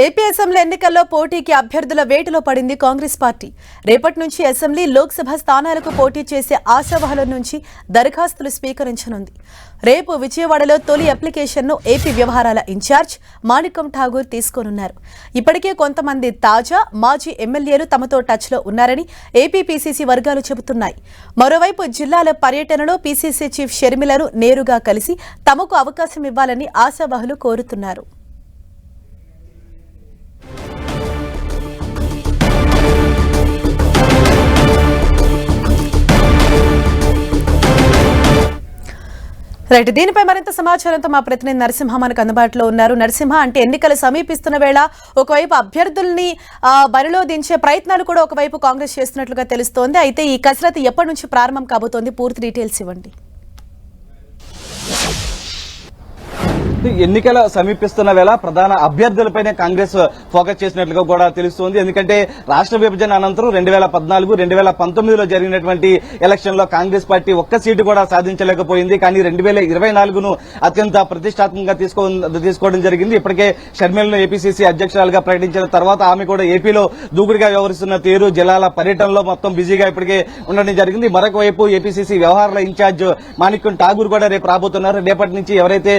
AP assembly ఎన్నికల్లో పోటీకి అభ్యర్థుల వేటలో పడింది కాంగ్రెస్ పార్టీ. రేపటి నుంచి అసెంబ్లీ, లోక్సభ స్థానాలకు పోటీ చేసే ఆశావహుల నుంచి దరఖాస్తులు స్వీకరించనుంది. రేపు విజయవాడలో తొలి అప్లికేషన్ను ఏపీ వ్యవహారాల ఇన్ఛార్జ్ మాణిక్యం ఠాగూర్ తీసుకోనున్నారు. ఇప్పటికే కొంతమంది తాజా, మాజీ ఎమ్మెల్యేలు తమతో టచ్లో ఉన్నారని ఏపీ పీసీసీ వర్గాలు చెబుతున్నాయి. మరోవైపు జిల్లాల పర్యటనలో పీసీసీ చీఫ్ షర్మిలను నేరుగా కలిసి తమకు అవకాశం ఇవ్వాలని ఆశావహులు కోరుతున్నారు. రైట్, దీనిపై మరింత సమాచారంతో మా ప్రతినిధి నరసింహ మనకు అందుబాటులో ఉన్నారు. నరసింహ, అంటే ఎన్నికలు సమీపిస్తున్న వేళ ఒకవైపు అభ్యర్థుల్ని బరిలో దించే ప్రయత్నాలు కూడా ఒకవైపు కాంగ్రెస్ చేస్తున్నట్లుగా తెలుస్తోంది. అయితే ఈ కసరత్తు ఎప్పటి నుంచి ప్రారంభం కాబోతోంది? పూర్తి డీటెయిల్స్ ఇవ్వండి. ఎన్నికల సమీపిస్తున్న వేళ ప్రధాన అభ్యర్థులపైనే కాంగ్రెస్ ఫోకస్ చేసినట్లుగా కూడా తెలుస్తోంది. ఎందుకంటే రాష్ట్ర విభజన అనంతరం 2014, 2019లో జరిగినటువంటి ఎలక్షన్ లో కాంగ్రెస్ పార్టీ ఒక్క సీటు కూడా సాధించలేకపోయింది. కానీ 2024ను అత్యంత ప్రతిష్టాత్మకంగా తీసుకోవడం జరిగింది. ఇప్పటికే షర్మిలను ఏపీసీసీ అధ్యక్షురాలుగా ప్రకటించిన తర్వాత ఆమె కూడా ఏపీలో దూకుడుగా వ్యవహరిస్తున్న తీరు, జిల్లాల పర్యటనలో మొత్తం బిజీగా ఇప్పటికే ఉండడం జరిగింది. మరొక వైపు ఏపీసీసీ వ్యవహారాల ఇన్ఛార్జ్ మాణిక్యం ఠాగూర్ కూడా రేపు రాబోతున్నారు. రేపటి నుంచి ఎవరైతే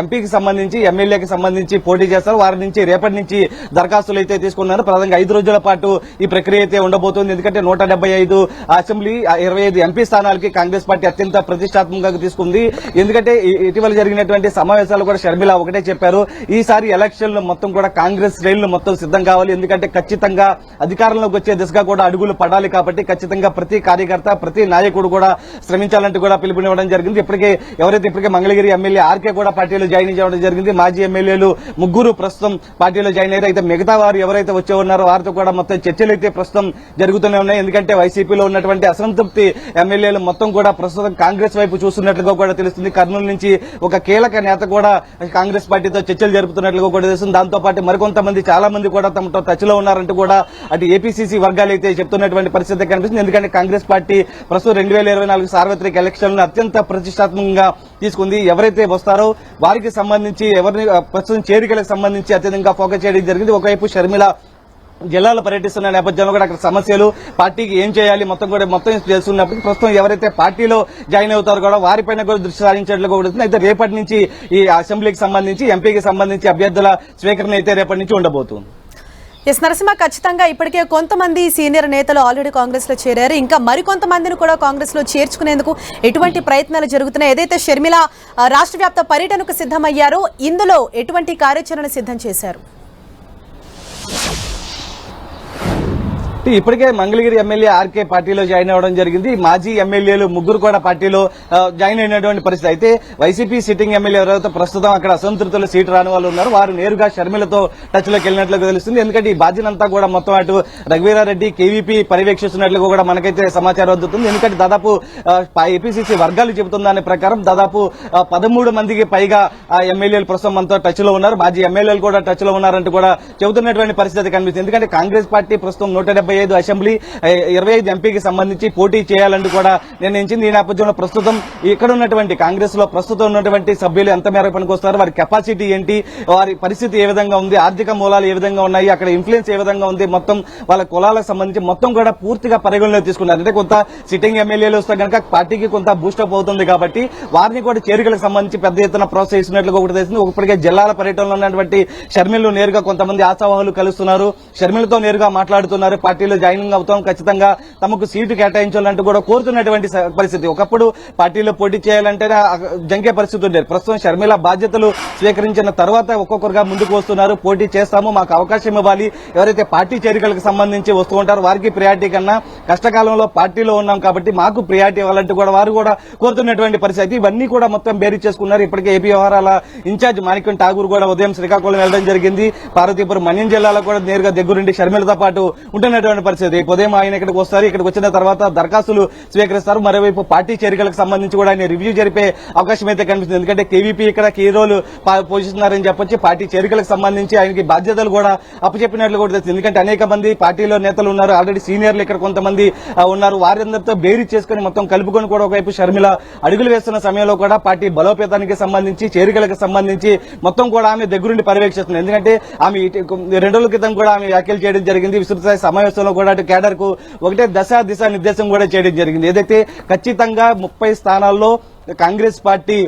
ఎంపీకి సంబంధించి, ఎమ్మెల్యేకి సంబంధించి పోటీ చేస్తారు వారి నుంచి రేపటి నుంచి దరఖాస్తులు అయితే తీసుకున్నారు. ప్రధానంగా 5 రోజుల పాటు ఈ ప్రక్రియ అయితే ఉండబోతోంది. ఎందుకంటే 175 అసెంబ్లీ, 25 ఎంపీ స్థానాలకి కాంగ్రెస్ పార్టీ అత్యంత ప్రతిష్టాత్మకంగా తీసుకుంది. ఎందుకంటే ఇటీవల జరిగినటువంటి సమావేశాలు కూడా షర్మిల ఒకటే చెప్పారు, ఈసారి ఎలక్షన్లు మొత్తం కూడా కాంగ్రెస్ శ్రేణులు మొత్తం సిద్ధం కావాలి. ఎందుకంటే ఖచ్చితంగా అధికారంలోకి వచ్చే దిశగా కూడా అడుగులు పడాలి. కాబట్టి ఖచ్చితంగా ప్రతి కార్యకర్త, ప్రతి నాయకుడు కూడా శ్రమించాలంటూ కూడా పిలుపునివ్వడం జరిగింది. ఇప్పటికే మంగళగిరి ఎమ్మెల్యే ఆర్కే కూడా పార్టీలో జాయిన్ చేయడం జరిగింది. మాజీ ఎమ్మెల్యేలు 3 ప్రస్తుతం పార్టీలో జాయిన్ అయ్యారు. అయితే మిగతా వారు ఎవరైతే వచ్చే ఉన్నారో వారితో కూడా మొత్తం చర్చలు అయితే ప్రస్తుతం జరుగుతూనే ఉన్నాయి. ఎందుకంటే వైసీపీలో ఉన్నటువంటి అసంతృప్తి ఎమ్మెల్యేలు మొత్తం కూడా ప్రస్తుతం కాంగ్రెస్ వైపు చూస్తున్నట్లుగా కూడా తెలుస్తుంది. కర్నూలు నుంచి ఒక కీలక నేత కూడా కాంగ్రెస్ పార్టీతో చర్చలు జరుపుతున్నట్లుగా కూడా తెలుస్తుంది. దాంతో పాటు మరికొంతమంది, చాలా మంది కూడా తమతో టచ్ లో ఉన్నారంటూ కూడా అటు ఏపీసీసీ వర్గాలు అయితే చెప్తున్నటువంటి పరిస్థితి కనిపిస్తుంది. ఎందుకంటే కాంగ్రెస్ పార్టీ ప్రస్తుతం 2024 సార్వత్రిక ఎలక్షన్లను అత్యంత ప్రతిష్టాత్మకంగా తీసుకుంది. ఎవరైతే వస్తారో వారికి సంబంధించి, ఎవరిని ప్రస్తుతం చేరికలకు సంబంధించి అత్యధికంగా ఫోకస్ చేయడం జరిగింది. ఒకవైపు షర్మిల జిల్లాలో పర్యటిస్తున్న నేపథ్యంలో కూడా అక్కడ సమస్యలు, పార్టీకి ఏం చేయాలి మొత్తం చేస్తున్నప్పుడు ప్రస్తుతం ఎవరైతే పార్టీలో జాయిన్ అవుతారో కూడా వారిపైన కూడా దృష్టి సారించేట్లుగా ఉంటుంది. అయితే రేపటి నుంచి ఈ అసెంబ్లీకి సంబంధించి, ఎంపీకి సంబంధించి అభ్యర్థుల స్వీకరణ అయితే రేపటి నుంచి ఉండబోతుంది. ఎస్ నరసింహ, ఖచ్చితంగా ఇప్పటికే కొంతమంది సీనియర్ నేతలు ఆల్రెడీ కాంగ్రెస్ లో చేరారు. ఇంకా మరికొంతమందిని కూడా కాంగ్రెస్ లో చేర్చుకునేందుకు ఎటువంటి ప్రయత్నాలు జరుగుతున్నాయి? ఏదైతే షర్మిల రాష్ట్ర వ్యాప్త పర్యటనకు సిద్ధమయ్యారో ఇందులో ఎటువంటి కార్యాచరణ సిద్ధం చేశారు? ఇప్పటికే మంగళగిరి ఎమ్మెల్యే ఆర్కే పార్టీలో జాయిన్ అవ్వడం జరిగింది. మాజీ ఎమ్మెల్యేలు 3 కూడా పార్టీలో జాయిన్ అయినటువంటి పరిస్థితి. అయితే వైసీపీ సిట్టింగ్ ఎమ్మెల్యే ఎవరైతే ప్రస్తుతం అక్కడ అసంతృప్తులు సీటు రాని వాళ్ళు ఉన్నారు వారు నేరుగా షర్మిలతో టచ్ లోకి వెళ్ళినట్లుగా తెలుస్తుంది. ఎందుకంటే ఈ బాధ్యతంతా కూడా మొత్తం అటు రఘువీరారెడ్డి, కేవీపీ పర్యవేక్షిస్తున్నట్లుగా కూడా మనకైతే సమాచారం అందుతుంది. ఎందుకంటే దాదాపు ఏపీసీసీ వర్గాలు చెబుతున్న దాని ప్రకారం దాదాపు 13 మందికి పైగా ఎమ్మెల్యేలు ప్రస్తుతం మనతో టచ్ లో ఉన్నారు. మాజీ ఎమ్మెల్యేలు కూడా టచ్ లో ఉన్నారంటూ కూడా చెబుతున్నటువంటి పరిస్థితి కనిపిస్తుంది. ఎందుకంటే కాంగ్రెస్ పార్టీ ప్రస్తుతం 175 అసెంబ్లీ, 25 ఎంపీకి సంబంధించి పోటీ చేయాలంటూ కూడా నిర్ణయించింది. ఈ నేపథ్యంలో ప్రస్తుతం ఇక్కడ ఉన్నటువంటి కాంగ్రెస్ లో ప్రస్తుతం ఉన్నటువంటి సభ్యులు ఎంత మేరకు పనికొస్తారు, వారి కెపాసిటీ ఏంటి, వారి పరిస్థితి ఏ విధంగా ఉంది, ఆర్థిక మూలాలు ఏ విధంగా ఉన్నాయి, అక్కడ ఇన్ఫ్లుయెన్స్ ఏ విధంగా ఉంది, మొత్తం వాళ్ళ కులాలకు సంబంధించి మొత్తం కూడా పూర్తిగా పరిగణలోకి తీసుకున్నారు. అంటే కొంత సిట్టింగ్ ఎమ్మెల్యేలు వస్తే కనుక పార్టీకి కొంత బూస్టప్ అవుతుంది కాబట్టి వారిని కూడా చేరికలకు సంబంధించి పెద్ద ఎత్తున ప్రోత్సహిస్తున్నట్లుగా ఒకటి తెలిసింది. ఇప్పటికే జిల్లాల పర్యటనలో ఉన్నటువంటి షర్మిలను నేరుగా కొంతమంది ఆశావాహులు కలుస్తున్నారు, షర్మిలతో నేరుగా మాట్లాడుతున్నారు. పార్టీలో జాయినింగ్ అవుతాం, ఖచ్చితంగా తమకు సీటు కేటాయించాలంటూ కూడా కోరుతున్నటువంటి పరిస్థితి. ఒకప్పుడు పార్టీలో పోటీ చేయాలంటే జంకే పరిస్థితి ఉండేది. ప్రస్తుతం షర్మిల బాధ్యతలు స్వీకరించిన తర్వాత ఒక్కొక్కరుగా ముందుకు వస్తున్నారు. పోటీ చేస్తాము, మాకు అవకాశం ఇవ్వాలి, ఎవరైతే పార్టీ చేరికలకు సంబంధించి వస్తూ ఉంటారో వారికి ప్రియారిటీ కన్నా కష్టకాలంలో పార్టీలో ఉన్నాం కాబట్టి మాకు ప్రియారిటీ ఇవ్వాలంటూ కూడా వారు కూడా కోరుతున్నటువంటి పరిస్థితి. ఇవన్నీ కూడా మొత్తం బేరీ చేసుకున్నారు. ఇప్పటికే ఏపీ వ్యవహారాల ఇన్ఛార్జ్ మాణిక్యం ఠాగూర్ కూడా ఉదయం శ్రీకాకుళం వెళ్లడం జరిగింది. పార్వతీపురం, మన్యం జిల్లాలో కూడా నేరుగా దగ్గరుండి షర్మిలతో పాటు ఉంటున్నటువంటి చూస్తున్నటువంటి పరిస్థితి. రేపు ఉదయం ఆయన ఇక్కడికి వస్తారు, ఇక్కడికి వచ్చిన తర్వాత దరఖాస్తులు స్వీకరిస్తారు. మరోవైపు పార్టీ చేరికలకు సంబంధించి కూడా ఆయన రివ్యూ జరిపే అవకాశం అయితే కనిపిస్తుంది. ఎందుకంటే కేవీపీ ఇక్కడ కీ రోల్ పోషిస్తున్నారని చెప్పొచ్చు. పార్టీ చేరికలకు సంబంధించి ఆయనకి బాధ్యతలు కూడా అప్పచెప్పినట్లు కూడా తెలుస్తుంది. ఎందుకంటే అనేక మంది పార్టీలో నేతలు ఉన్నారు, ఆల్రెడీ సీనియర్లు ఇక్కడ కొంతమంది ఉన్నారు. వారందరితో బేరీ చేసుకుని మొత్తం కలుపుకొని కూడా ఒకవైపు షర్మిల అడుగులు వేస్తున్న సమయంలో కూడా పార్టీ బలోపేతానికి సంబంధించి చేరికలకు సంబంధించి మొత్తం కూడా ఆమె దగ్గరుండి పర్యవేక్షిస్తుంది. ఎందుకంటే ఆమె 2 రోజుల క్రితం కూడా ఆమె వ్యాఖ్యలు చేయడం జరిగింది. విస్తృత సమావేశంలో కూడా అటు కేడర్ కు ఒకటే దిశా నిర్దేశం కూడా చేయడం జరిగింది. ఏదైతే ఖచ్చితంగా 30 స్థానాల్లో కాంగ్రెస్ పార్టీ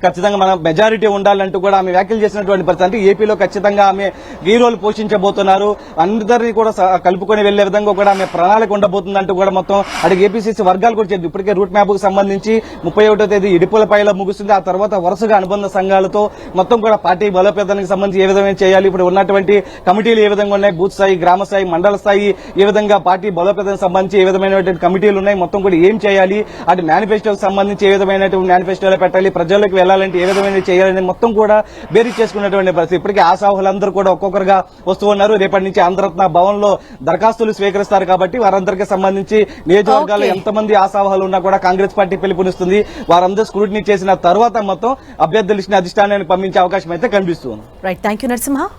ఖచ్చితంగా మన మెజారిటీ ఉండాలంటూ కూడా ఆమె వ్యాఖ్యలు చేసినటువంటి పరిస్థితి. అంటే ఏపీలో ఖచ్చితంగా ఆమె ఈ రోల్ పోషించబోతున్నారు, అందరినీ కూడా కలుపుకొని వెళ్లే విధంగా కూడా ఆమె ప్రణాళిక ఉండబోతుందంటూ కూడా మొత్తం అటు ఏపీసీసీ వర్గాలు కూడా చెప్పి ఇప్పటికే రూట్ మ్యాప్ కు సంబంధించి 31వ తేదీ ఇడుపులపైలో ముగుస్తుంది. ఆ తర్వాత వరుసగా అనుబంధ సంఘాలతో మొత్తం కూడా పార్టీ బలోపేతానికి సంబంధించి ఏ విధంగా చేయాలి, ఇప్పుడు ఉన్నటువంటి కమిటీలు ఏ విధంగా ఉన్నాయి, బూత్ స్థాయి, గ్రామ స్థాయి, మండల స్థాయి, ఏ విధంగా పార్టీ బలోపేతానికి సంబంధించి ఏ విధమైనటువంటి కమిటీలు ఉన్నాయి, మొత్తం కూడా ఏం చేయాలి, అటు మేనిఫెస్టోకి సంబంధించి ఏ విధమైనటువంటి మేనిఫెస్టోలో పెట్టాలి, ప్రజలకు వెళ్లాలంటే ఏ విధమైన చేయాలని మొత్తం కూడా బేరీ చేసుకున్నటువంటి పరిస్థితి. ఇప్పటికే ఆశావాహులందరూ కూడా ఒక్కొక్కరుగా వస్తూ ఉన్నారు. రేపటి నుంచి ఆంధ్రరత్న భవన్ లో దరఖాస్తులు స్వీకరిస్తారు కాబట్టి వారందరికీ సంబంధించి నియోజకవర్గాల్లో ఎంతమంది ఆశావాహులు ఉన్నా కూడా కాంగ్రెస్ పార్టీ పిలుపునిస్తుంది. వారందరూ స్క్రూటినీ చేసిన తర్వాత మొత్తం అభ్యర్థుల లిస్టుని అధిష్టానానికి పంపించే అవకాశం అయితే కనిపిస్తుంది. Right, thank you Narasimha.